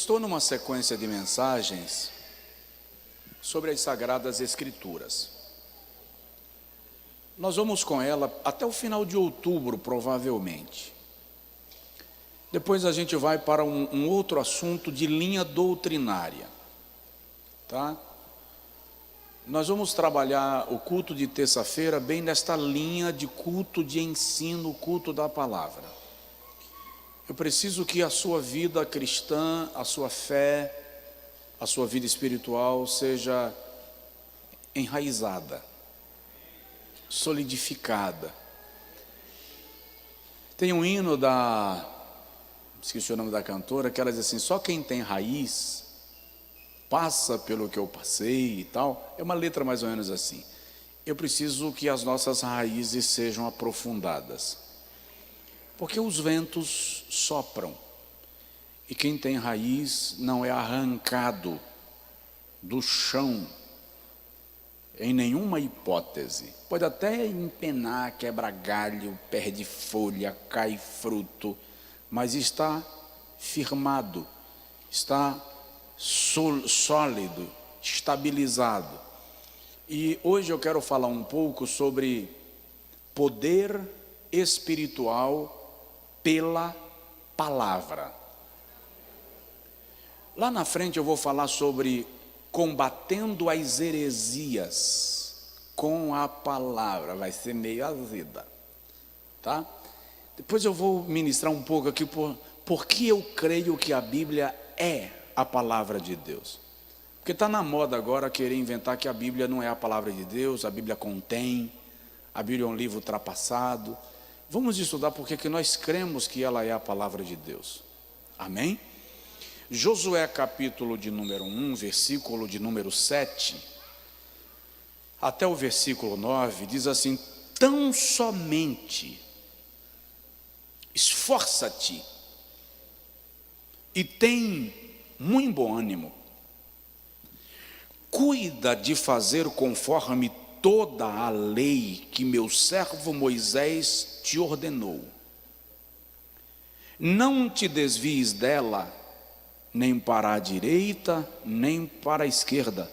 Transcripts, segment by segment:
Eu estou numa sequência de mensagens sobre as Sagradas Escrituras. Nós vamos com ela até o final de outubro, provavelmente. Depois a gente vai para um outro assunto de linha doutrinária, tá? Nós vamos trabalhar o culto de terça-feira bem nesta linha de culto de ensino, culto da palavra. Eu preciso que a sua vida cristã, a sua fé, a sua vida espiritual seja enraizada, solidificada. Tem um hino esqueci o nome da cantora, que ela diz assim: só quem tem raiz passa pelo que eu passei e tal. É uma letra mais ou menos assim. Eu preciso que as nossas raízes sejam aprofundadas, porque os ventos sopram, e quem tem raiz não é arrancado do chão em nenhuma hipótese. Pode até empenar, quebra galho, perde folha, cai fruto, mas está firmado, está sólido, estabilizado. E hoje eu quero falar um pouco sobre poder espiritual pela palavra. Lá na frente eu vou falar sobre combatendo as heresias com a palavra. Vai ser meio azeda, tá? Depois eu vou ministrar um pouco aqui por que eu creio que a Bíblia é a palavra de Deus. Porque está na moda agora querer inventar que a Bíblia não é a palavra de Deus, a Bíblia contém, a Bíblia é um livro ultrapassado. Vamos estudar porque que nós cremos que ela é a palavra de Deus. Amém? Josué capítulo de número 1, versículo de número 7, até o versículo 9, diz assim: tão somente esforça-te e tem muito bom ânimo, cuida de fazer conforme toda a lei que meu servo Moisés te ordenou. Não te desvies dela, nem para a direita, nem para a esquerda,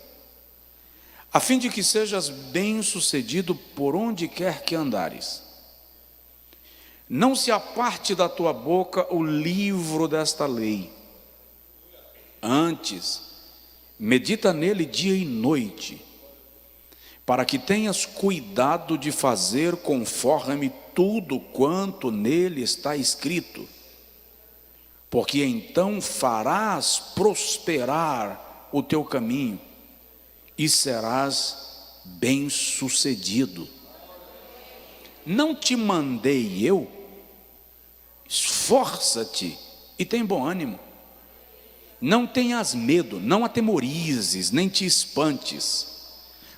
a fim de que sejas bem-sucedido por onde quer que andares. Não se aparte da tua boca o livro desta lei. Antes, medita nele dia e noite, para que tenhas cuidado de fazer conforme tudo quanto nele está escrito, porque então farás prosperar o teu caminho e serás bem-sucedido. Não te mandei eu? Esforça-te e tem bom ânimo. Não tenhas medo, não atemorizes, nem te espantes,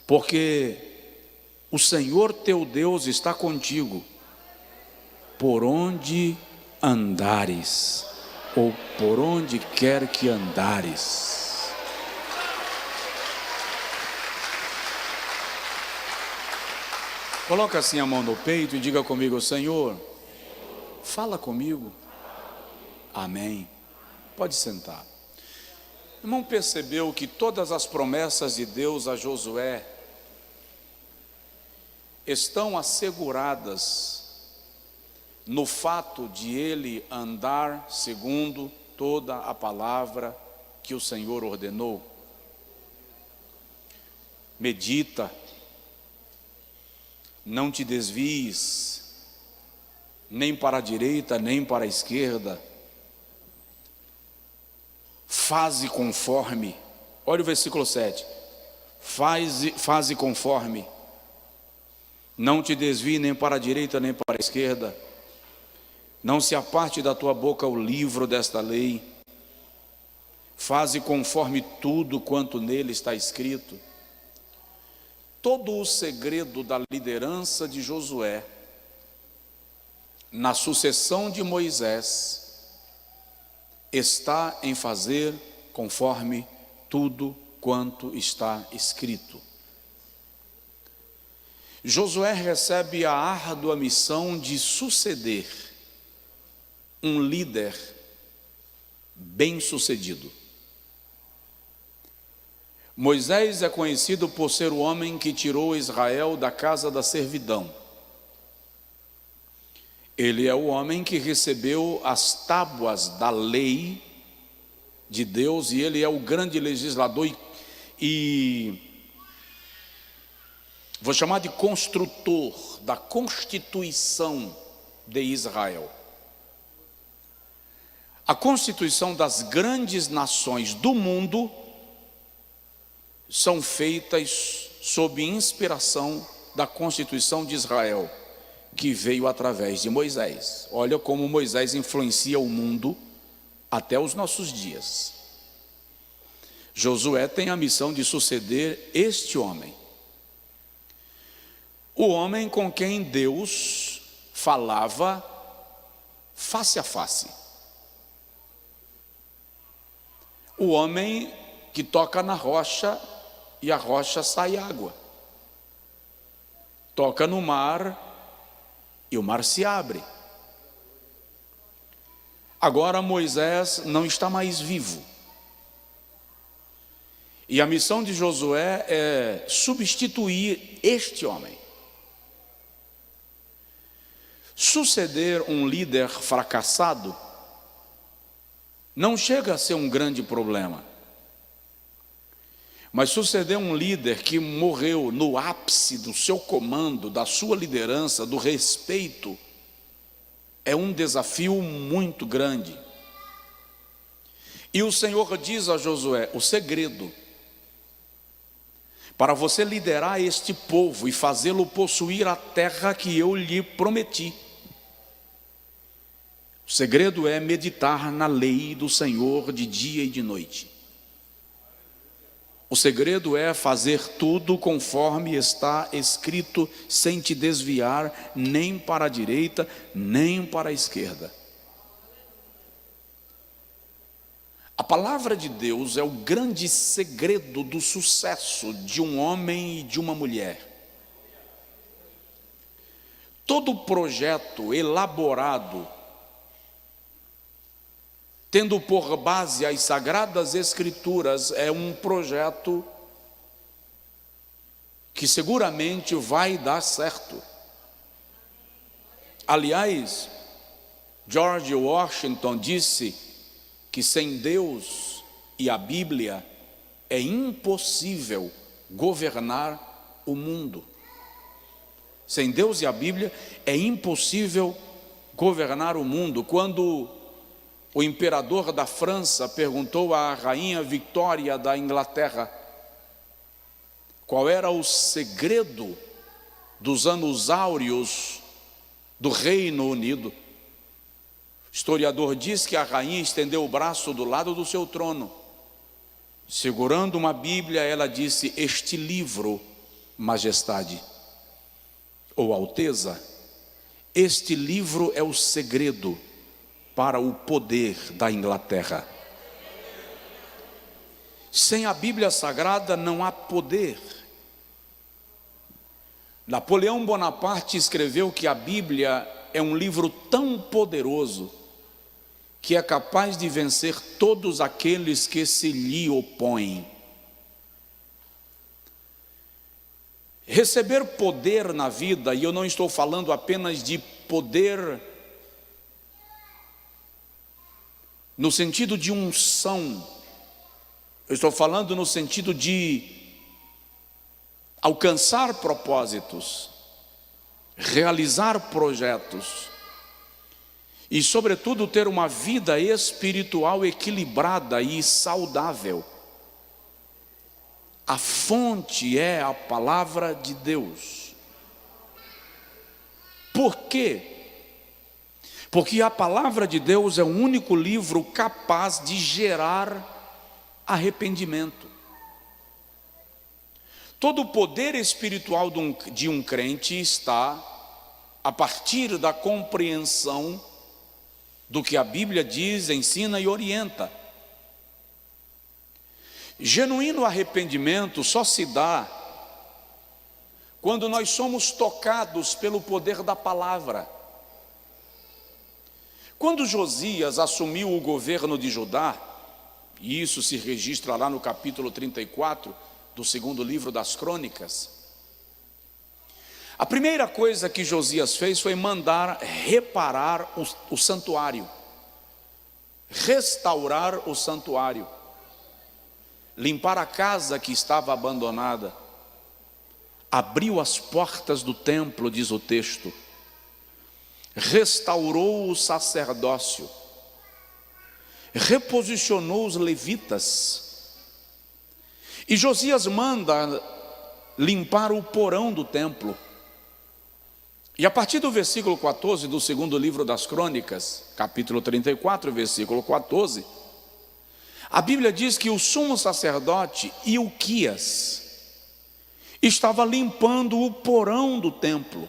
porque o Senhor teu Deus está contigo, por onde andares, ou por onde quer que andares. Coloca assim a mão no peito e diga comigo: Senhor, fala comigo. Amém. Pode sentar. Irmão, percebeu que todas as promessas de Deus a Josué estão asseguradas no fato de ele andar segundo toda a palavra que o Senhor ordenou? Medita, não te desvies, nem para a direita, nem para a esquerda. Faze conforme, olha o versículo 7, faze conforme, não te desvie nem para a direita nem para a esquerda, não se aparte da tua boca o livro desta lei, faze conforme tudo quanto nele está escrito. Todo o segredo da liderança de Josué na sucessão de Moisés está em fazer conforme tudo quanto está escrito. Josué recebe a árdua missão de suceder um líder bem-sucedido. Moisés é conhecido por ser o homem que tirou Israel da casa da servidão. Ele é o homem que recebeu as tábuas da lei de Deus, e ele é o grande legislador e vou chamar de construtor da Constituição de Israel. A Constituição das grandes nações do mundo são feitas sob inspiração da Constituição de Israel, que veio através de Moisés. Olha como Moisés influencia o mundo até os nossos dias. Josué tem a missão de suceder este homem, o homem com quem Deus falava face a face, o homem que toca na rocha e a rocha sai água, toca no mar e o mar se abre. Agora Moisés não está mais vivo, e a missão de Josué é substituir este homem. Suceder um líder fracassado não chega a ser um grande problema, mas suceder um líder que morreu no ápice do seu comando, da sua liderança, do respeito, é um desafio muito grande. E o Senhor diz a Josué: o segredo para você liderar este povo e fazê-lo possuir a terra que eu lhe prometi, o segredo é meditar na lei do Senhor de dia e de noite. O segredo é fazer tudo conforme está escrito, sem te desviar nem para a direita, nem para a esquerda. A palavra de Deus é o grande segredo do sucesso de um homem e de uma mulher. Todo projeto elaborado, tendo por base as Sagradas Escrituras, é um projeto que seguramente vai dar certo. Aliás, George Washington disse que sem Deus e a Bíblia é impossível governar o mundo. Sem Deus e a Bíblia é impossível governar o mundo. Quando o imperador da França perguntou à rainha Victória da Inglaterra qual era o segredo dos anos áureos do Reino Unido, o historiador diz que a rainha estendeu o braço do lado do seu trono, segurando uma Bíblia, ela disse: este livro, majestade ou alteza, este livro é o segredo para o poder da Inglaterra. Sem a Bíblia Sagrada não há poder. Napoleão Bonaparte escreveu que a Bíblia é um livro tão poderoso que é capaz de vencer todos aqueles que se lhe opõem. Receber poder na vida, e eu não estou falando apenas de poder no sentido de unção, eu estou falando no sentido de alcançar propósitos, realizar projetos e, sobretudo, ter uma vida espiritual equilibrada e saudável. A fonte é a palavra de Deus. Por quê? Porque a palavra de Deus é o único livro capaz de gerar arrependimento. Todo o poder espiritual de um crente está a partir da compreensão do que a Bíblia diz, ensina e orienta. Genuíno arrependimento só se dá quando nós somos tocados pelo poder da palavra. Quando Josias assumiu o governo de Judá, e isso se registra lá no capítulo 34, do segundo livro das Crônicas, a primeira coisa que Josias fez foi mandar reparar o santuário, restaurar o santuário, limpar a casa que estava abandonada, abriu as portas do templo, diz o texto, restaurou o sacerdócio, reposicionou os levitas, e Josias manda limpar o porão do templo. E a partir do versículo 14 do segundo livro das Crônicas, capítulo 34, versículo 14, a Bíblia diz que o sumo sacerdote Ilquias estava limpando o porão do templo.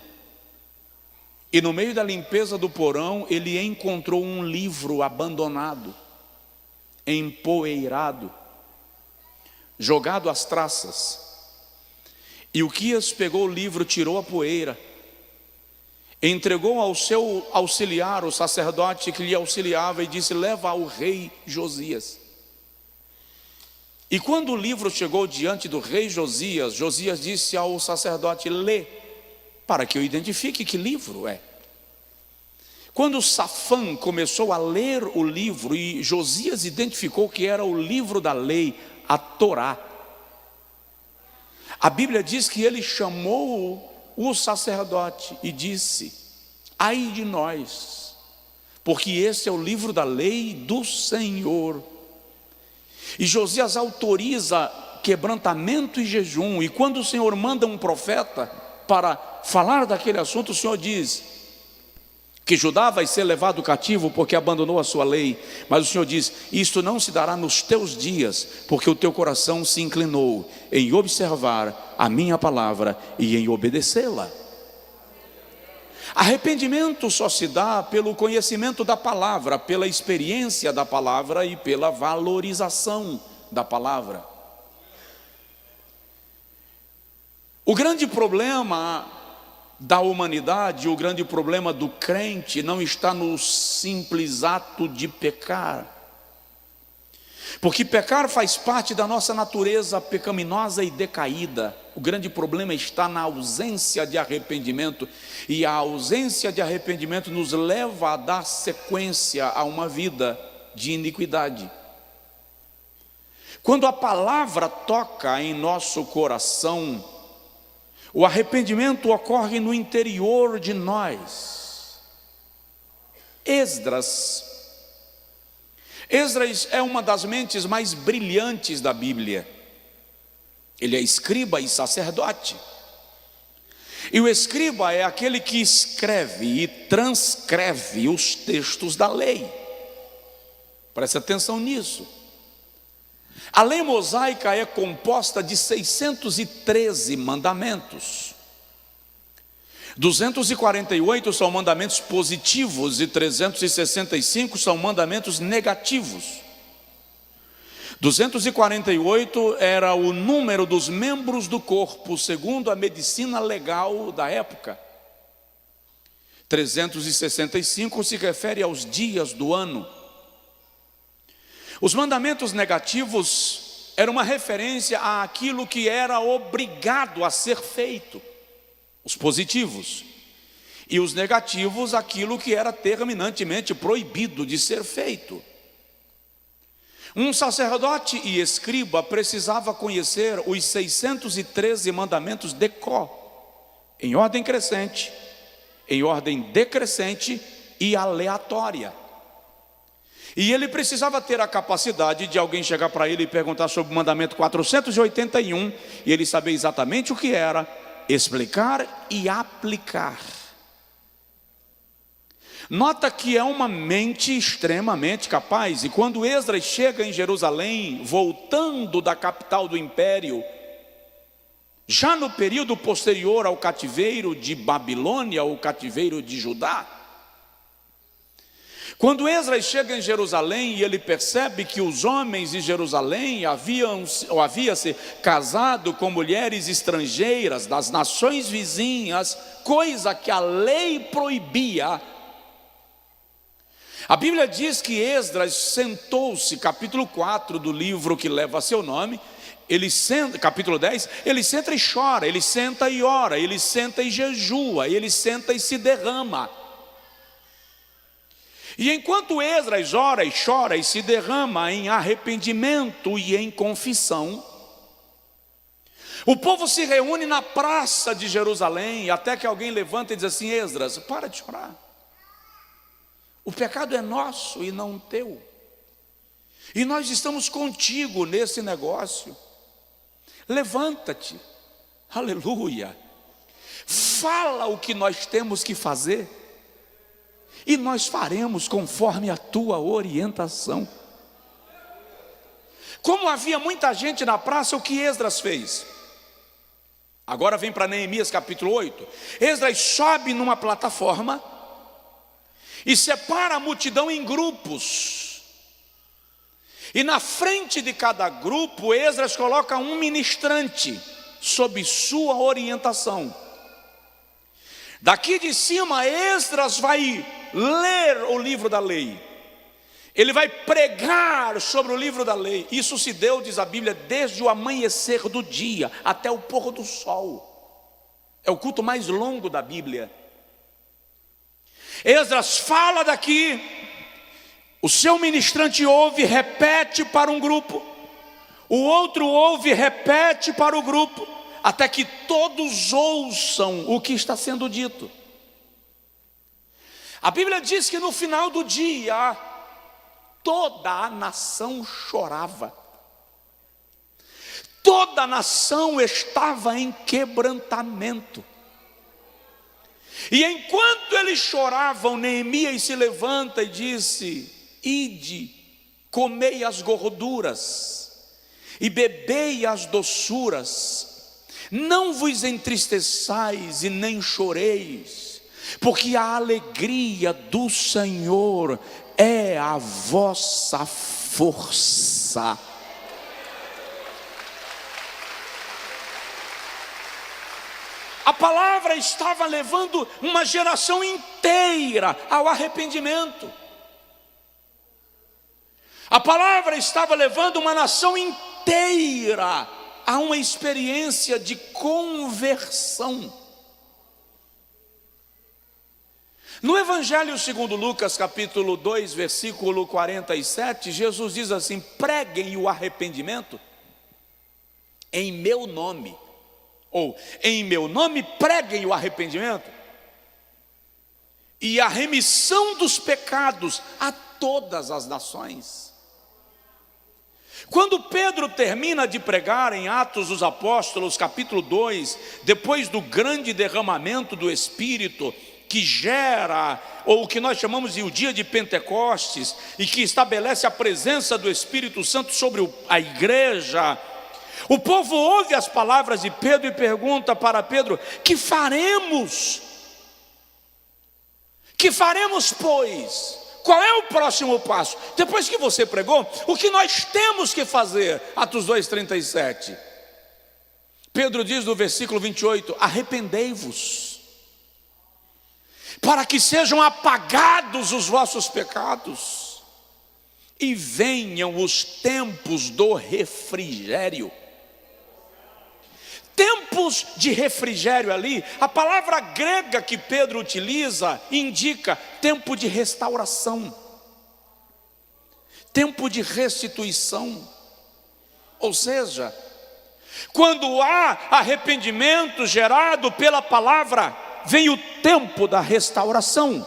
E no meio da limpeza do porão, ele encontrou um livro abandonado, empoeirado, jogado às traças. Ilquias pegou o livro, tirou a poeira, entregou ao seu auxiliar, o sacerdote que lhe auxiliava, e disse: leva ao rei Josias. E quando o livro chegou diante do rei Josias, Josias disse ao sacerdote: lê, para que eu identifique que livro é. Quando Safã começou a ler o livro, e Josias identificou que era o livro da lei, a Torá, a Bíblia diz que ele chamou o sacerdote e disse: ai de nós, porque esse é o livro da lei do Senhor. E Josias autoriza quebrantamento e jejum, e quando o Senhor manda um profeta para falar daquele assunto, o Senhor diz que Judá vai ser levado cativo porque abandonou a sua lei, mas o Senhor diz: isto não se dará nos teus dias, porque o teu coração se inclinou em observar a minha palavra e em obedecê-la. Arrependimento só se dá pelo conhecimento da palavra, pela experiência da palavra e pela valorização da palavra. O grande problema da humanidade, o grande problema do crente não está no simples ato de pecar, porque pecar faz parte da nossa natureza pecaminosa e decaída. O grande problema está na ausência de arrependimento, e a ausência de arrependimento nos leva a dar sequência a uma vida de iniquidade. Quando a palavra toca em nosso coração, o arrependimento ocorre no interior de nós. Esdras é uma das mentes mais brilhantes da Bíblia. Ele é escriba e sacerdote. E o escriba é aquele que escreve e transcreve os textos da lei. Preste atenção nisso. A lei mosaica é composta de 613 mandamentos. 248 são mandamentos positivos e 365 são mandamentos negativos. 248 era o número dos membros do corpo, segundo a medicina legal da época. 365 se refere aos dias do ano. Os mandamentos negativos eram uma referência àquilo que era obrigado a ser feito. Os positivos. E os negativos, aquilo que era terminantemente proibido de ser feito. Um sacerdote e escriba precisava conhecer os 613 mandamentos de cor, em ordem crescente, em ordem decrescente e aleatória. E ele precisava ter a capacidade de alguém chegar para ele e perguntar sobre o mandamento 481, e ele saber exatamente o que era, explicar e aplicar. Nota que é uma mente extremamente capaz. E quando Esdras chega em Jerusalém, voltando da capital do império, já no período posterior ao cativeiro de Babilônia, ou cativeiro de Judá, quando Esdras chega em Jerusalém e ele percebe que os homens de Jerusalém havia se casado com mulheres estrangeiras das nações vizinhas, coisa que a lei proibia, A Bíblia diz que Esdras sentou-se, capítulo 4 do livro que leva seu nome, ele senta, capítulo 10, ele senta e chora, ele senta e ora, ele senta e jejua, ele senta e se derrama. E enquanto Esdras ora e chora e se derrama em arrependimento e em confissão, o povo se reúne na praça de Jerusalém, até que alguém levanta e diz assim: Esdras, para de chorar. O pecado é nosso e não teu. E nós estamos contigo nesse negócio. Levanta-te. Aleluia. Fala o que nós temos que fazer, e nós faremos conforme a tua orientação. Como havia muita gente na praça, o que Esdras fez? Agora vem para Neemias capítulo 8. Esdras sobe numa plataforma e separa a multidão em grupos. E na frente de cada grupo, Esdras coloca um ministrante, sob sua orientação. Daqui de cima, Esdras vai ler o livro da lei. Ele vai pregar sobre o livro da lei. Isso se deu, diz a Bíblia, desde o amanhecer do dia até o pôr do sol. É o culto mais longo da Bíblia. Esdras fala daqui, o seu ministrante ouve, repete para um grupo, o outro ouve, repete para o grupo, até que todos ouçam o que está sendo dito. A Bíblia diz que no final do dia, toda a nação chorava. Toda a nação estava em quebrantamento. E enquanto eles choravam, Neemias se levanta e disse: ide, comei as gorduras e bebei as doçuras, não vos entristeçais e nem choreis, porque a alegria do Senhor é a vossa força. A palavra estava levando uma geração inteira ao arrependimento. A palavra estava levando uma nação inteira a uma experiência de conversão. No Evangelho segundo Lucas, capítulo 2, versículo 47, Jesus diz assim: preguem o arrependimento em meu nome. Ou, em meu nome preguem o arrependimento e a remissão dos pecados a todas as nações. Quando Pedro termina de pregar em Atos dos Apóstolos, capítulo 2, depois do grande derramamento do Espírito, que gera, ou o que nós chamamos de o dia de Pentecostes, e que estabelece a presença do Espírito Santo sobre a igreja, o povo ouve as palavras de Pedro e pergunta para Pedro: que faremos? Que faremos, pois? Qual é o próximo passo? Depois que você pregou, o que nós temos que fazer? Atos 2,37. Pedro diz no versículo 28, arrependei-vos, para que sejam apagados os vossos pecados, e venham os tempos do refrigério. Tempos de refrigério ali, a palavra grega que Pedro utiliza indica tempo de restauração, tempo de restituição. Ou seja, quando há arrependimento gerado pela palavra, vem o tempo da restauração,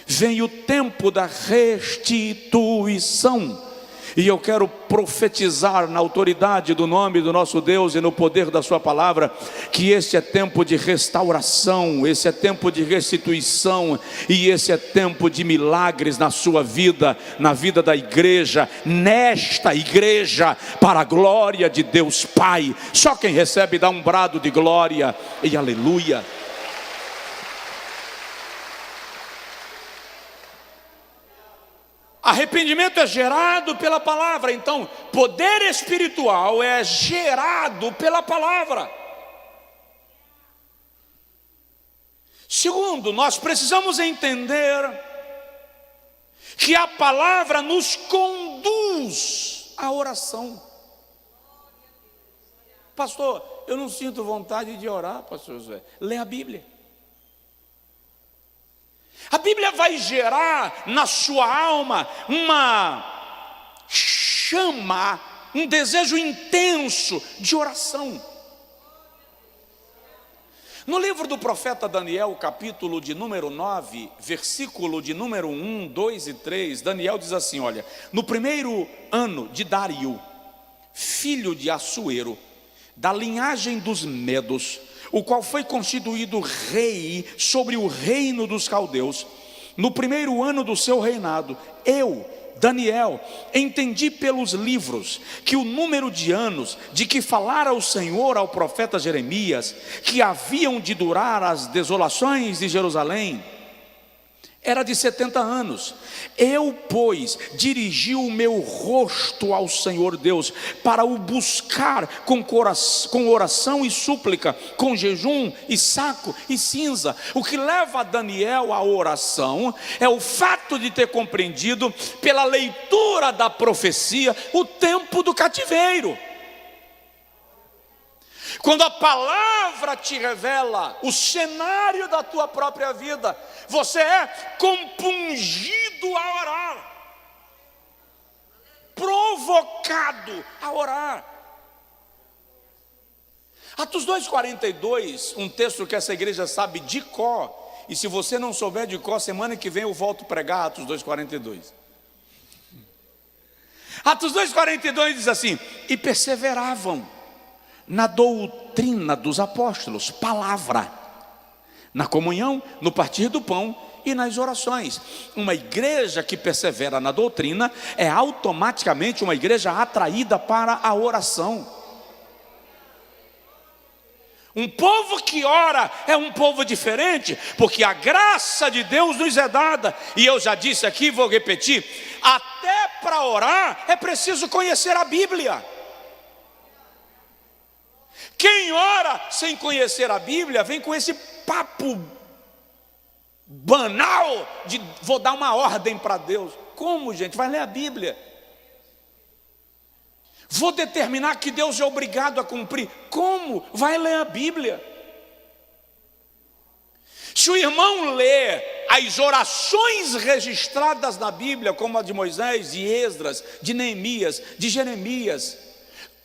vem o tempo da restituição. E eu quero profetizar na autoridade do nome do nosso Deus e no poder da sua palavra, que esse é tempo de restauração, esse é tempo de restituição, e esse é tempo de milagres na sua vida, na vida da igreja, nesta igreja, para a glória de Deus Pai. Só quem recebe dá um brado de glória e aleluia. Arrependimento é gerado pela palavra. Então, poder espiritual é gerado pela palavra. Segundo, nós precisamos entender que a palavra nos conduz à oração. Pastor, eu não sinto vontade de orar, pastor José. Lê a Bíblia. A Bíblia vai gerar na sua alma uma chama, um desejo intenso de oração. No livro do profeta Daniel, capítulo de número 9, versículo de número 1, 2 e 3, Daniel diz assim, olha: no primeiro ano de Dario, filho de Assuero, da linhagem dos Medos, o qual foi constituído rei sobre o reino dos caldeus, no primeiro ano do seu reinado, eu, Daniel, entendi pelos livros que o número de anos de que falara o Senhor ao profeta Jeremias, que haviam de durar as desolações de Jerusalém, era de 70 anos. Eu, pois, dirigi o meu rosto ao Senhor Deus, para o buscar com oração e súplica, com jejum e saco e cinza. O que leva Daniel à oração é o fato de ter compreendido, pela leitura da profecia, o tempo do cativeiro. Quando a palavra te revela o cenário da tua própria vida, você é compungido a orar, provocado a orar. Atos 2,42, um texto que essa igreja sabe de cor, e se você não souber de cor, semana que vem eu volto a pregar Atos 2,42. Atos 2,42 diz assim: e perseveravam na doutrina dos apóstolos, palavra, na comunhão, no partir do pão e nas orações. Uma igreja que persevera na doutrina é automaticamente uma igreja atraída para a oração. Um povo que ora é um povo diferente, porque a graça de Deus nos é dada, e eu já disse aqui, vou repetir, até para orar é preciso conhecer a Bíblia. Quem ora sem conhecer a Bíblia vem com esse papo banal de vou dar uma ordem para Deus. Como, gente? Vai ler a Bíblia. Vou determinar que Deus é obrigado a cumprir. Como? Vai ler a Bíblia. Se o irmão lê as orações registradas na Bíblia, como a de Moisés, de Esdras, de Neemias, de Jeremias,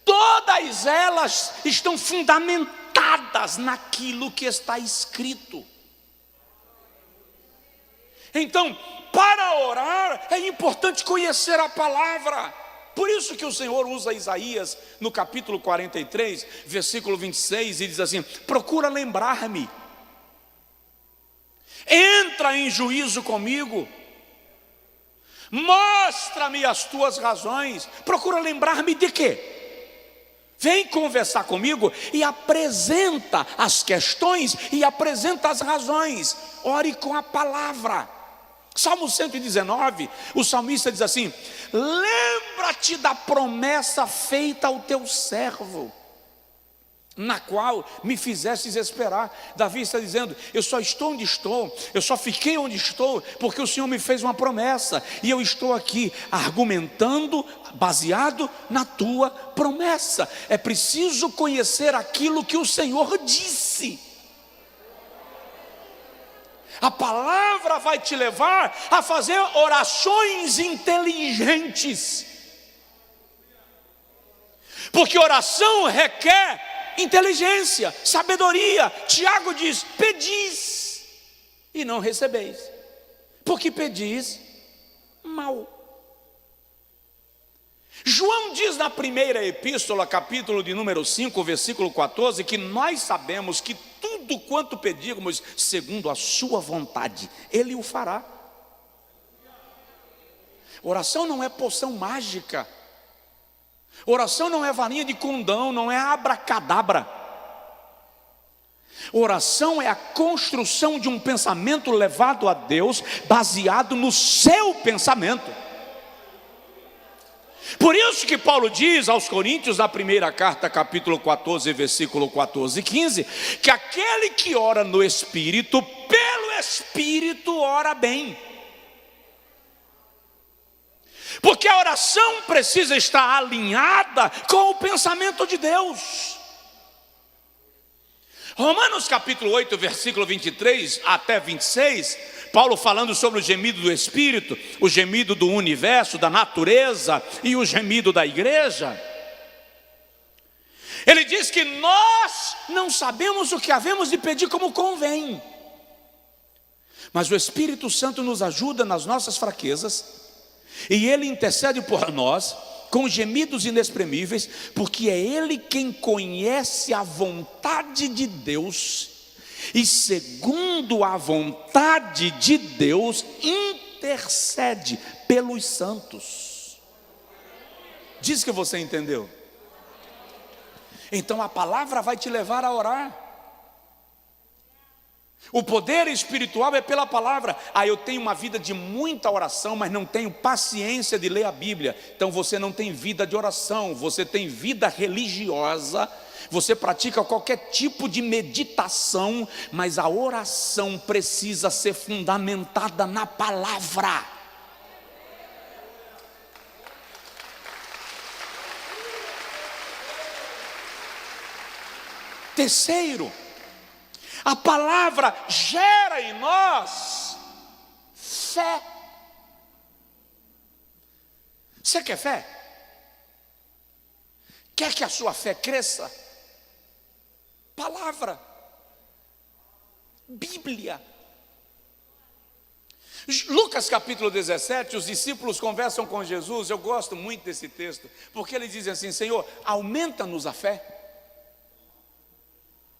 todas elas estão fundamentadas naquilo que está escrito. Então, para orar é importante conhecer a palavra. Por isso que o Senhor usa Isaías no capítulo 43, versículo 26, e diz assim: procura lembrar-me, entra em juízo comigo, mostra-me as tuas razões. Procura lembrar-me de quê? Vem conversar comigo e apresenta as questões e apresenta as razões. Ore com a palavra. Salmo 119, o salmista diz assim: lembra-te da promessa feita ao teu servo, na qual me fizestes esperar. Davi está dizendo: eu só estou onde estou, eu só fiquei onde estou porque o Senhor me fez uma promessa, e eu estou aqui argumentando baseado na tua promessa. É preciso conhecer aquilo que o Senhor disse. A palavra vai te levar a fazer orações inteligentes, porque oração requer inteligência, sabedoria. Tiago diz: pedis e não recebeis, porque pedis mal. João diz na primeira epístola, capítulo de número 5, versículo 14, que nós sabemos que tudo quanto pedirmos segundo a sua vontade, Ele o fará. Oração não é poção mágica, oração não é varinha de condão, não é abracadabra. Oração é a construção de um pensamento levado a Deus, baseado no seu pensamento. Por isso que Paulo diz aos Coríntios, na primeira carta, capítulo 14, versículo 14 e 15, que aquele que ora no Espírito, pelo Espírito ora bem. Porque a oração precisa estar alinhada com o pensamento de Deus. Romanos capítulo 8, versículo 23 até 26, Paulo falando sobre o gemido do Espírito, o gemido do universo, da natureza e o gemido da igreja. Ele diz que nós não sabemos o que havemos de pedir como convém, mas o Espírito Santo nos ajuda nas nossas fraquezas, e Ele intercede por nós com gemidos inexprimíveis, porque é Ele quem conhece a vontade de Deus, e segundo a vontade de Deus, intercede pelos santos. Diz que você entendeu. Então a palavra vai te levar a orar. O poder espiritual é pela palavra. Eu tenho uma vida de muita oração, mas não tenho paciência de ler a Bíblia. Então você não tem vida de oração, você tem vida religiosa. Você pratica qualquer tipo de meditação, mas a oração precisa ser fundamentada na palavra. Terceiro, a palavra gera em nós fé. Você quer fé? Quer que a sua fé cresça? Palavra, Bíblia. Lucas capítulo 17, os discípulos conversam com Jesus. Eu gosto muito desse texto, porque eles dizem assim: Senhor, aumenta-nos a fé.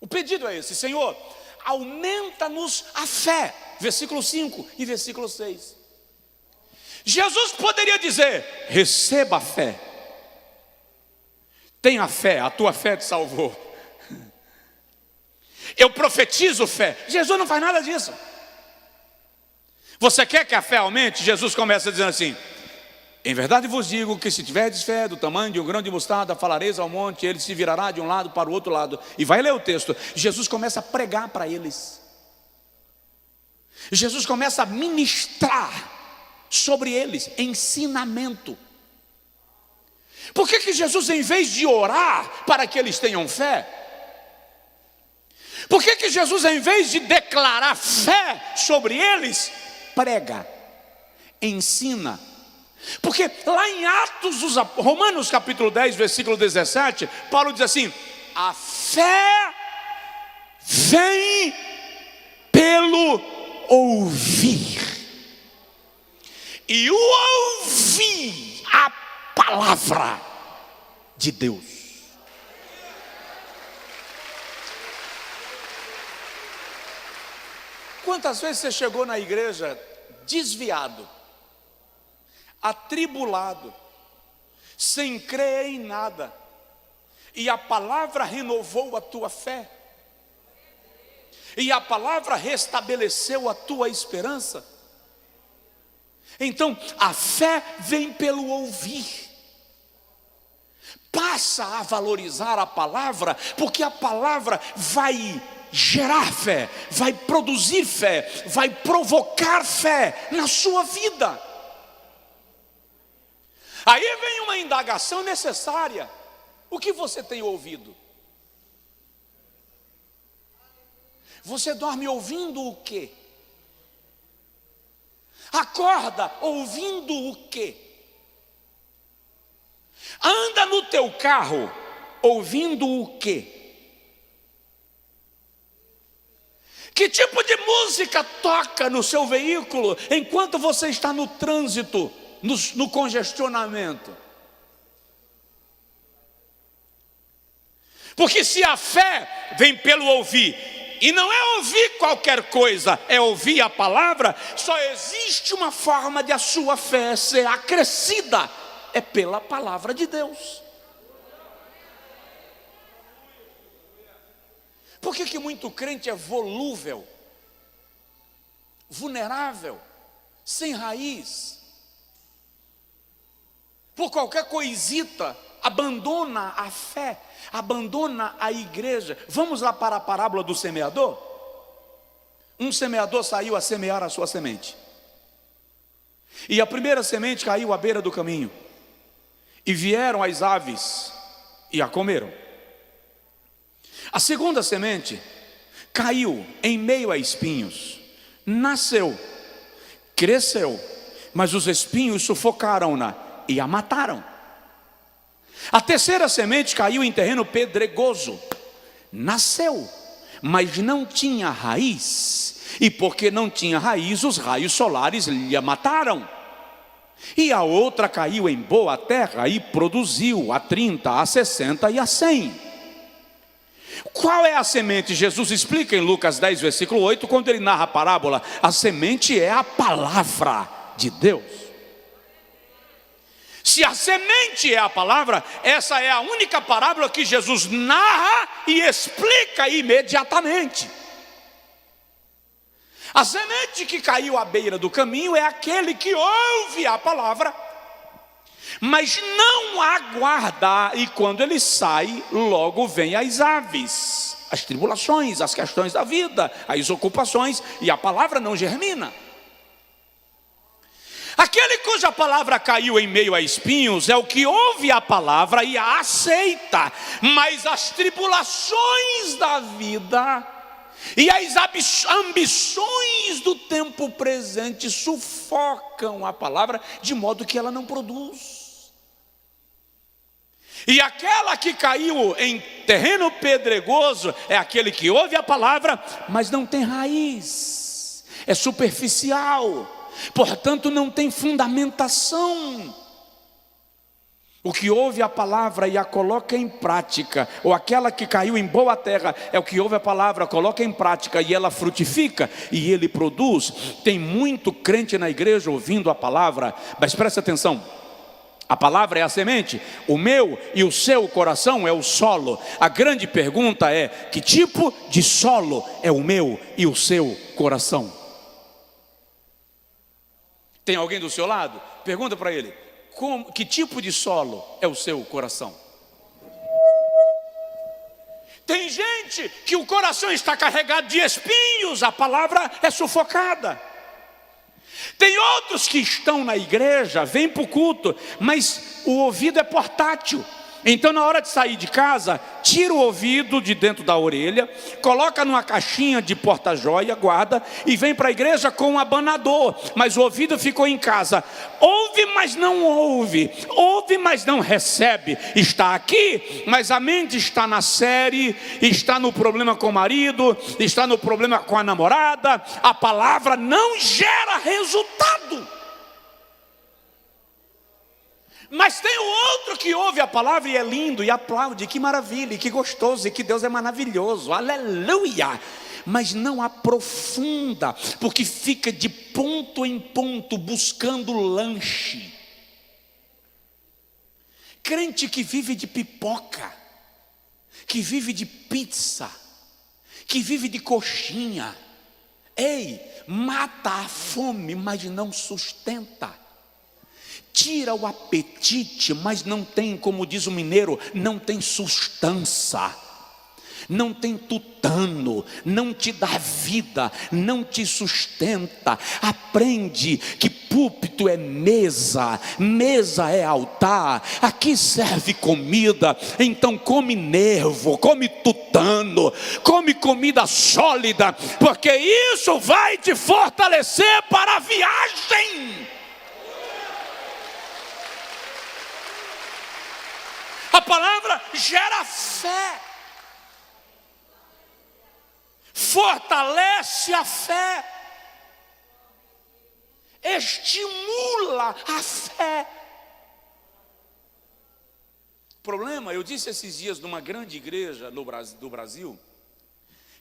O pedido é esse: Senhor, aumenta-nos a fé. Versículo 5 e versículo 6. Jesus poderia dizer: receba a fé. Tenha fé, a tua fé te salvou. Eu profetizo fé. Jesus não faz nada disso. Você quer que a fé aumente? Jesus começa dizendo assim: em verdade vos digo que se tiverdes fé do tamanho de um grão de mostarda, falareis ao monte, ele se virará de um lado para o outro lado. E vai ler o texto. Jesus começa a pregar para eles. Jesus começa a ministrar sobre eles ensinamento. Por que Jesus, em vez de orar para que eles tenham fé, por que Jesus, em vez de declarar fé sobre eles, prega, ensina? Porque lá em Atos, Romanos capítulo 10, versículo 17, Paulo diz assim: a fé vem pelo ouvir, e o ouvir a palavra de Deus. Quantas vezes você chegou na igreja desviado, atribulado, sem crer em nada, e a palavra renovou a tua fé, e a palavra restabeleceu a tua esperança? Então a fé vem pelo ouvir. Passa a valorizar a palavra, porque a palavra vai gerar fé, vai produzir fé, vai provocar fé na sua vida. Aí vem uma indagação necessária: o que você tem ouvido? Você dorme ouvindo o quê? Acorda ouvindo o quê? Anda no teu carro ouvindo o quê? Que tipo de música toca no seu veículo enquanto você está no trânsito, no congestionamento? Porque se a fé vem pelo ouvir, e não é ouvir qualquer coisa, é ouvir a palavra, só existe uma forma de a sua fé ser acrescida: é pela palavra de Deus. Por que muito crente é volúvel, vulnerável, sem raiz? Por qualquer coisita abandona a fé, abandona a igreja. Vamos lá para a parábola do semeador? Um semeador saiu a semear a sua semente. E a primeira semente caiu à beira do caminho, e vieram as aves e a comeram. A segunda semente caiu em meio a espinhos, nasceu, cresceu, mas os espinhos sufocaram-na e a mataram. A terceira semente caiu em terreno pedregoso, nasceu, mas não tinha raiz, e porque não tinha raiz, os raios solares lhe a mataram. E a outra caiu em boa terra e produziu a 30, a 60 e a 100. Qual é a semente? Jesus explica em Lucas 10, versículo 8, quando ele narra a parábola. A semente é a palavra de Deus. Se a semente é a palavra, essa é a única parábola que Jesus narra e explica imediatamente. A semente que caiu à beira do caminho é aquele que ouve a palavra, mas não aguarda, e quando ele sai, logo vem as aves, as tribulações, as questões da vida, as ocupações, e a palavra não germina. Aquele cuja palavra caiu em meio a espinhos é o que ouve a palavra e a aceita, mas as tribulações da vida e as ambições do tempo presente sufocam a palavra, de modo que ela não produz. E aquela que caiu em terreno pedregoso é aquele que ouve a palavra, mas não tem raiz, é superficial, portanto não tem fundamentação. O que ouve a palavra e a coloca em prática, ou aquela que caiu em boa terra, é o que ouve a palavra, coloca em prática e ela frutifica e ele produz. Tem muito crente na igreja ouvindo a palavra, mas presta atenção, a palavra é a semente, o meu e o seu coração é o solo. A grande pergunta é: que tipo de solo é o meu e o seu coração? Tem alguém do seu lado? Pergunta para ele: que tipo de solo é o seu coração? Tem gente que o coração está carregado de espinhos, a palavra é sufocada. Tem outros que estão na igreja, vêm para o culto, mas o ouvido é portátil. Então na hora de sair de casa, tira o ouvido de dentro da orelha, coloca numa caixinha de porta-joia, guarda, e vem para a igreja com um abanador, mas o ouvido ficou em casa. Ouve, mas não ouve, ouve, mas não recebe. Está aqui, mas a mente está na série, está no problema com o marido, está no problema com a namorada. A palavra não gera resultado. Mas tem o outro que ouve a palavra e é lindo e aplaude, que maravilha, e que gostoso, e que Deus é maravilhoso, aleluia. Mas não aprofunda, porque fica de ponto em ponto buscando lanche. Crente que vive de pipoca, que vive de pizza, que vive de coxinha, ei, mata a fome, mas não sustenta. Tira o apetite, mas não tem, como diz o mineiro, não tem sustância, não tem tutano, não te dá vida, não te sustenta. Aprende que púlpito é mesa, mesa é altar, aqui serve comida, então come nervo, come tutano, come comida sólida, porque isso vai te fortalecer para a viagem. A palavra gera fé, fortalece a fé, estimula a fé. Problema, eu disse esses dias numa grande igreja do Brasil,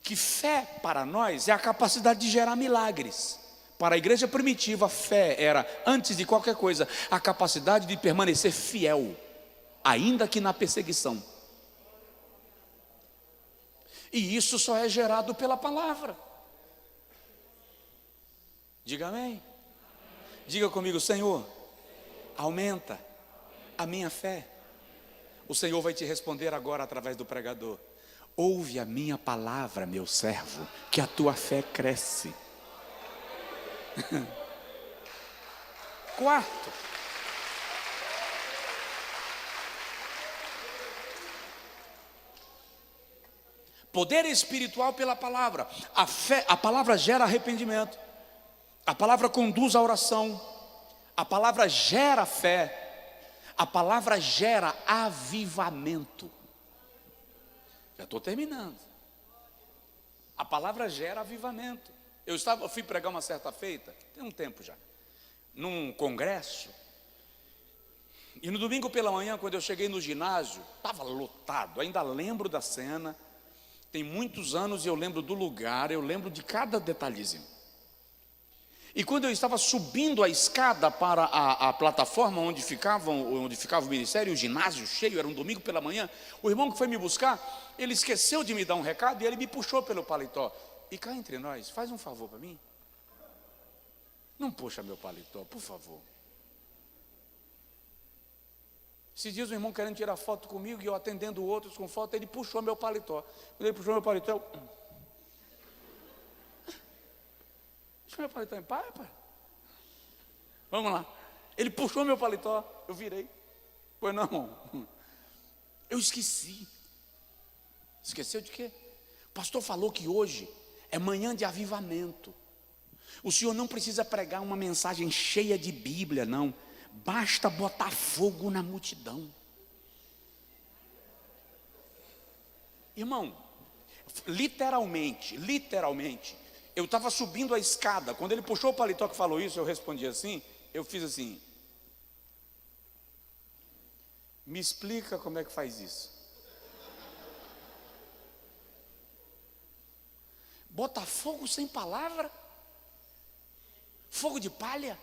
que fé para nós é a capacidade de gerar milagres. Para a igreja primitiva, fé era, antes de qualquer coisa, a capacidade de permanecer fiel, ainda que na perseguição. E isso só é gerado pela palavra. Diga amém. Diga comigo: Senhor, aumenta a minha fé. O Senhor vai te responder agora através do pregador: ouve a minha palavra, meu servo, que a tua fé cresce. Quarto, poder espiritual pela palavra. A fé, a palavra gera arrependimento. A palavra conduz à oração. A palavra gera fé. A palavra gera avivamento. Já estou terminando. A palavra gera avivamento. Eu fui pregar uma certa feita, tem um tempo já, num congresso. E no domingo pela manhã, quando eu cheguei no ginásio, estava lotado. Ainda lembro da cena. Tem muitos anos e eu lembro do lugar, eu lembro de cada detalhezinho. E quando eu estava subindo a escada para a plataforma onde ficava o ministério, o ginásio cheio, era um domingo pela manhã, o irmão que foi me buscar, ele esqueceu de me dar um recado e ele me puxou pelo paletó. E cá entre nós, faz um favor para mim. Não puxa meu paletó, por favor. Esses dias o irmão querendo tirar foto comigo e eu atendendo outros com foto, ele puxou meu paletó. Quando ele puxou meu paletó, deixa meu paletó em paz, pai. Vamos lá. Ele puxou meu paletó, eu virei. Pois não. Eu esqueci. Esqueceu de quê? O pastor falou que hoje é manhã de avivamento. O senhor não precisa pregar uma mensagem cheia de Bíblia, não. Basta botar fogo na multidão. Irmão, literalmente, eu estava subindo a escada. Quando ele puxou o paletó que falou isso, eu respondi assim. Eu fiz assim: me explica como é que faz isso. Botar fogo sem palavra? Fogo de palha?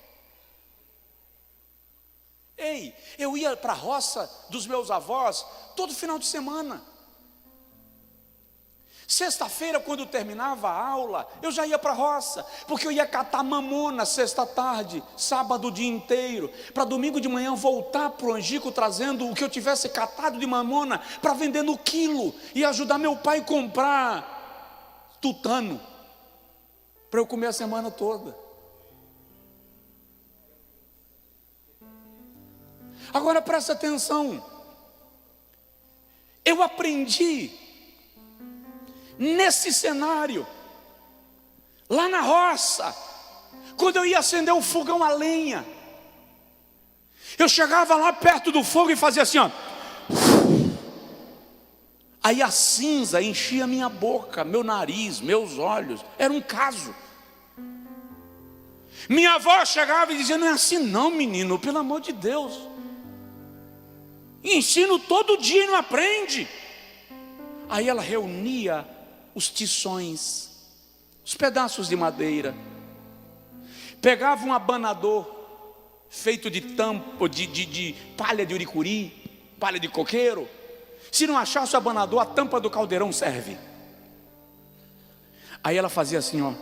Ei, eu ia para a roça dos meus avós todo final de semana. Sexta-feira, quando terminava a aula, eu já ia para a roça, porque eu ia catar mamona sexta tarde, sábado o dia inteiro, para domingo de manhã voltar para o Angico trazendo o que eu tivesse catado de mamona para vender no quilo e ajudar meu pai a comprar tutano para eu comer a semana toda. Agora presta atenção. Eu aprendi nesse cenário, lá na roça, quando eu ia acender o fogão a lenha, eu chegava lá perto do fogo e fazia assim, ó. Aí a cinza enchia minha boca, meu nariz, meus olhos. Era um caso. Minha avó chegava e dizia: não é assim não, menino, pelo amor de Deus. Ensino todo dia e não aprende. Aí ela reunia os tições, os pedaços de madeira, pegava um abanador feito de tampo, de palha de uricuri, palha de coqueiro. Se não achasse o abanador, a tampa do caldeirão serve. Aí ela fazia assim, ó,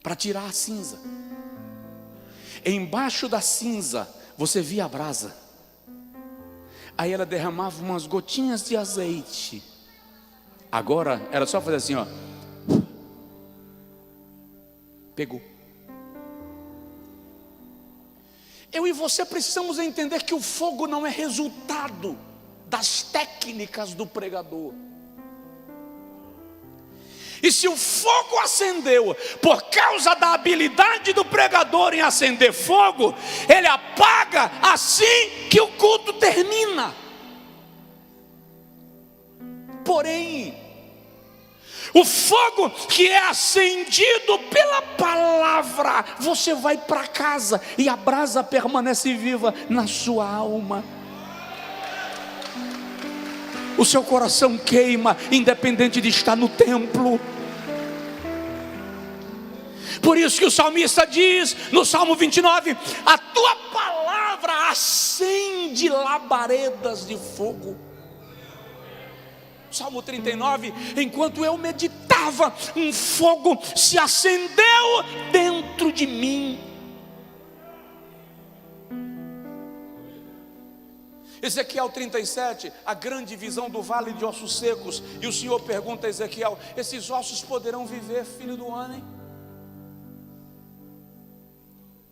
para tirar a cinza. Embaixo da cinza você via a brasa. Aí ela derramava umas gotinhas de azeite. Agora era só fazer assim, ó. Pegou. Eu e você precisamos entender que o fogo não é resultado das técnicas do pregador. E se o fogo acendeu por causa da habilidade do pregador em acender fogo, ele apaga assim que o culto termina. Porém, o fogo que é acendido pela palavra, você vai para casa e a brasa permanece viva na sua alma. O seu coração queima, independente de estar no templo. Por isso que o salmista diz no Salmo 29: a tua palavra acende labaredas de fogo. Salmo 39, enquanto eu meditava, um fogo se acendeu dentro de mim. Ezequiel 37, a grande visão do vale de ossos secos. E o Senhor pergunta a Ezequiel: esses ossos poderão viver, filho do homem?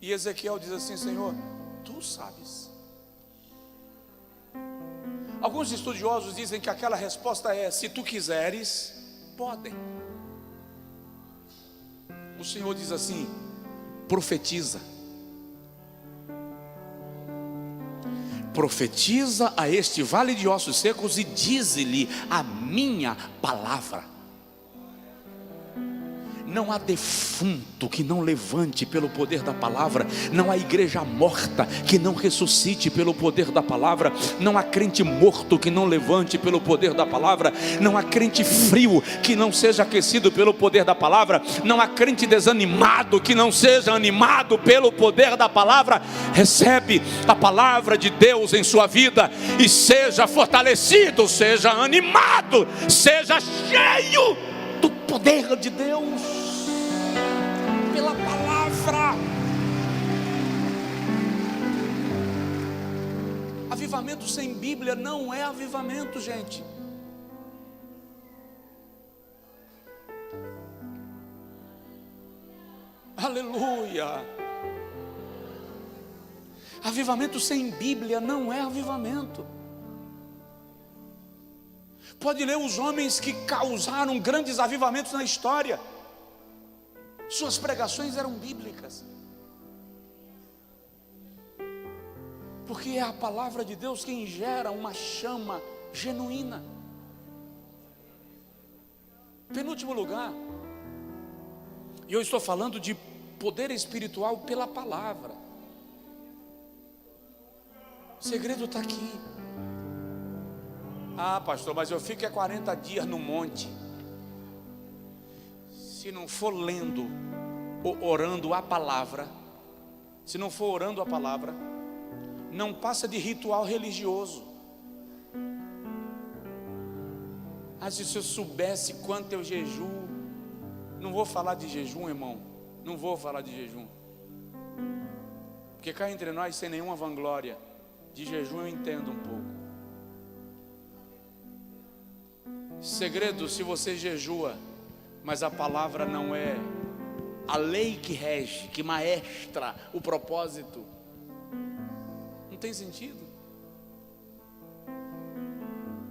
E Ezequiel diz assim: Senhor, tu sabes. Alguns estudiosos dizem que aquela resposta é: se tu quiseres, podem. O Senhor diz assim: profetiza. Profetiza a este vale de ossos secos e dize-lhe a minha palavra. Não há defunto que não levante pelo poder da palavra. Não há igreja morta que não ressuscite pelo poder da palavra. Não há crente morto que não levante pelo poder da palavra. Não há crente frio que não seja aquecido pelo poder da palavra. Não há crente desanimado que não seja animado pelo poder da palavra. Recebe a palavra de Deus em sua vida e seja fortalecido, seja animado, seja cheio do poder de Deus pela palavra. Avivamento sem Bíblia não é avivamento, gente. Aleluia. Avivamento sem Bíblia não é avivamento. Pode ler os homens que causaram grandes avivamentos na história. Suas pregações eram bíblicas. Porque é a palavra de Deus quem gera uma chama genuína. Penúltimo lugar, e eu estou falando de poder espiritual pela palavra. O segredo está aqui. Ah, pastor, mas eu fico 40 dias no monte. Se não for lendo ou orando a palavra, se não for orando a palavra, não passa de ritual religioso. Ah, se eu soubesse quanto eu jejuo. Não vou falar de jejum, irmão. Não vou falar de jejum. Porque cá entre nós, sem nenhuma vanglória, de jejum eu entendo um pouco. Segredo: se você jejua, mas a palavra não é a lei que rege, que maestra o propósito, não tem sentido.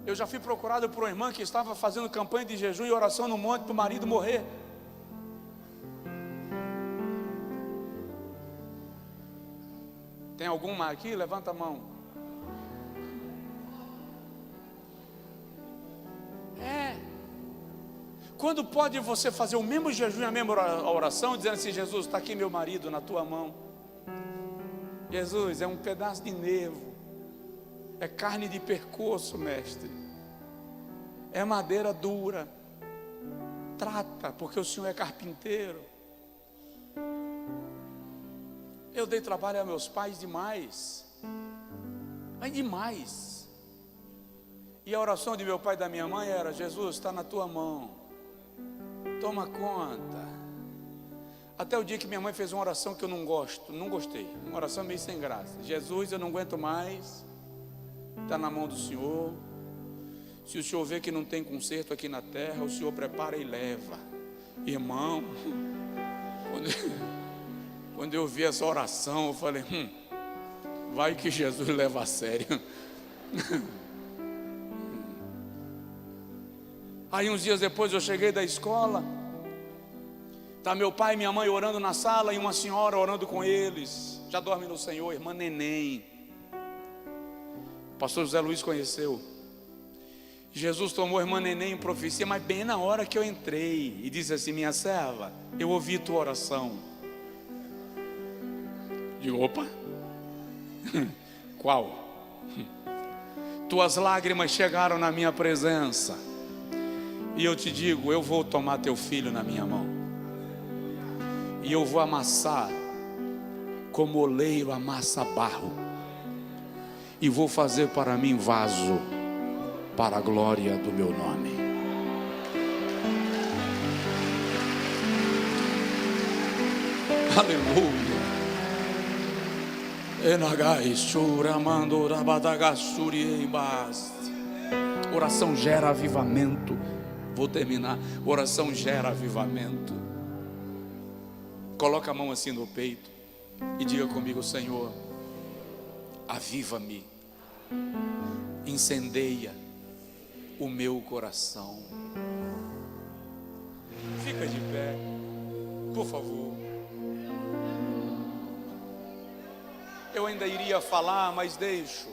Eu já fui procurado por uma irmã que estava fazendo campanha de jejum e oração no monte para o marido morrer. Tem alguma aqui? Levanta a mão. Quando pode você fazer o mesmo jejum e a mesma oração, dizendo assim: Jesus, está aqui meu marido na tua mão. Jesus, é um pedaço de nervo, é carne de pescoço, mestre, é madeira dura, trata, porque o Senhor é carpinteiro. Eu dei trabalho a meus pais demais, mas demais. E a oração de meu pai e da minha mãe era: Jesus, está na tua mão, toma conta. Até o dia que minha mãe fez uma oração que eu não gostei, uma oração meio sem graça: Jesus, eu não aguento mais, está na mão do Senhor. Se o Senhor vê que não tem conserto aqui na terra, o Senhor prepara e leva. Irmão, quando eu vi essa oração, eu falei: vai que Jesus leva a sério. Aí uns dias depois eu cheguei da escola, está meu pai e minha mãe orando na sala e uma senhora orando com eles, já dorme no Senhor, irmã Neném. O pastor José Luiz conheceu. Jesus tomou a irmã Neném em profecia, mas bem na hora que eu entrei, e disse assim: minha serva, eu ouvi tua oração. Digo: opa, qual? Tuas lágrimas chegaram na minha presença, e eu te digo: eu vou tomar teu filho na minha mão, e eu vou amassar como oleiro amassa barro, e vou fazer para mim vaso para a glória do meu nome. Aleluia. Oração gera avivamento. Vou terminar. Oração gera avivamento. Coloca a mão assim no peito. E diga comigo: Senhor, aviva-me, incendeia o meu coração. Fica de pé, por favor. Eu ainda iria falar, mas deixo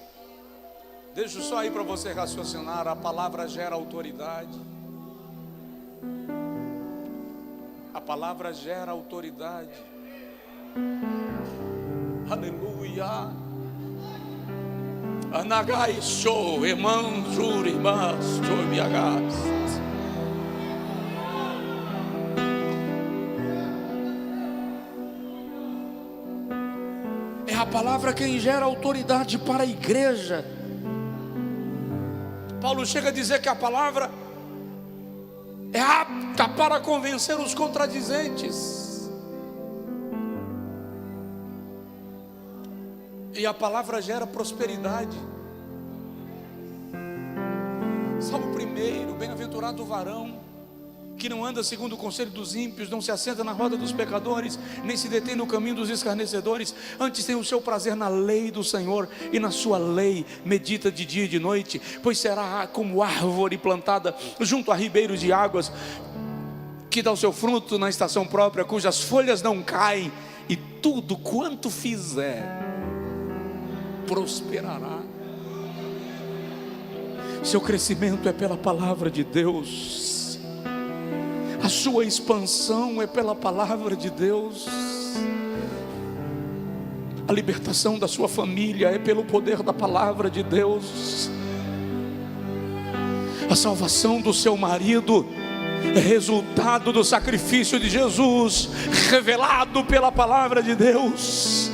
só aí para você raciocinar. A palavra gera autoridade. A palavra gera autoridade. Aleluia. Anagai sou, irmão, jure, mas sou miagas. É a palavra quem gera autoridade para a igreja. Paulo chega a dizer que a palavra é apta para convencer os contradizentes. E a palavra gera prosperidade. Salmo 1: bem-aventurado o varão que não anda segundo o conselho dos ímpios, não se assenta na roda dos pecadores, nem se detém no caminho dos escarnecedores. Antes tem o seu prazer na lei do Senhor, e na sua lei medita de dia e de noite. Pois será como árvore plantada junto a ribeiros de águas, que dá o seu fruto na estação própria, cujas folhas não caem, e tudo quanto fizer prosperará. Seu crescimento é pela palavra de Deus. A sua expansão é pela palavra de Deus. A libertação da sua família é pelo poder da palavra de Deus. A salvação do seu marido é resultado do sacrifício de Jesus, revelado pela palavra de Deus.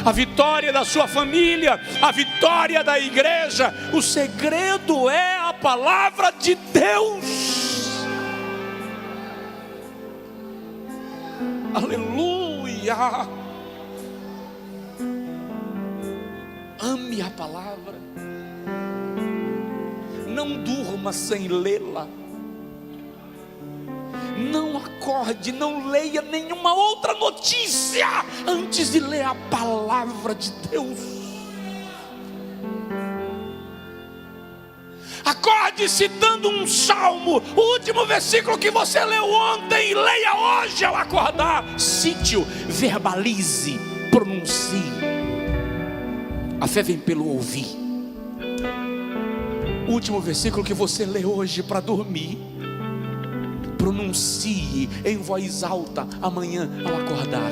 A vitória da sua família, a vitória da igreja, o segredo é a palavra de Deus. Aleluia. Ame a palavra. Não durma sem lê-la. Não acorde, não leia nenhuma outra notícia antes de ler a palavra de Deus. Acorde citando um salmo, o último versículo que você leu ontem, leia hoje ao acordar. Cite-o, verbalize, pronuncie. A fé vem pelo ouvir. O último versículo que você lê hoje para dormir, pronuncie em voz alta amanhã ao acordar.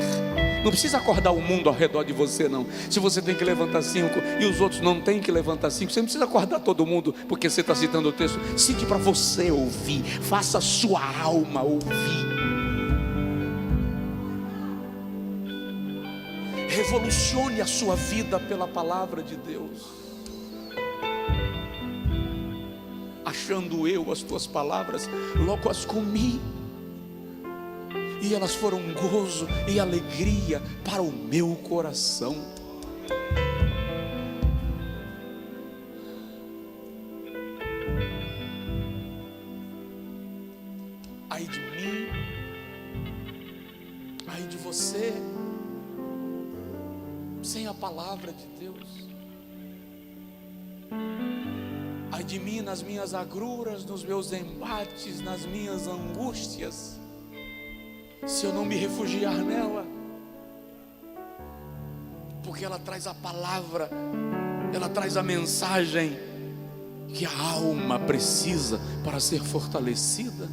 Não precisa acordar o mundo ao redor de você, não. Se você tem que levantar 5 e os outros não têm que levantar 5, você não precisa acordar todo mundo porque você está citando o texto. Cite para você ouvir, faça a sua alma ouvir. Revolucione a sua vida pela palavra de Deus. Achando eu as tuas palavras, logo as comi, e elas foram gozo e alegria para o meu coração. Ai de mim, ai de você, sem a palavra de Deus. Ai de mim nas minhas agruras, nos meus embates, nas minhas angústias, se eu não me refugiar nela, porque ela traz a palavra, ela traz a mensagem que a alma precisa para ser fortalecida.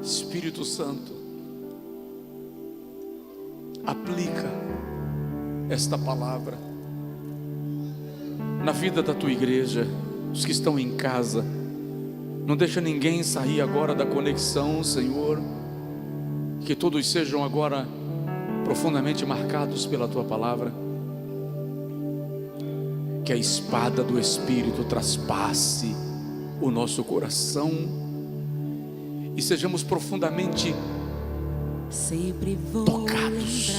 Espírito Santo, aplica esta palavra na vida da tua igreja, os que estão em casa. Não deixa ninguém sair agora da conexão, Senhor. Que todos sejam agora profundamente marcados pela tua palavra. Que a espada do Espírito traspasse o nosso coração e sejamos profundamente tocados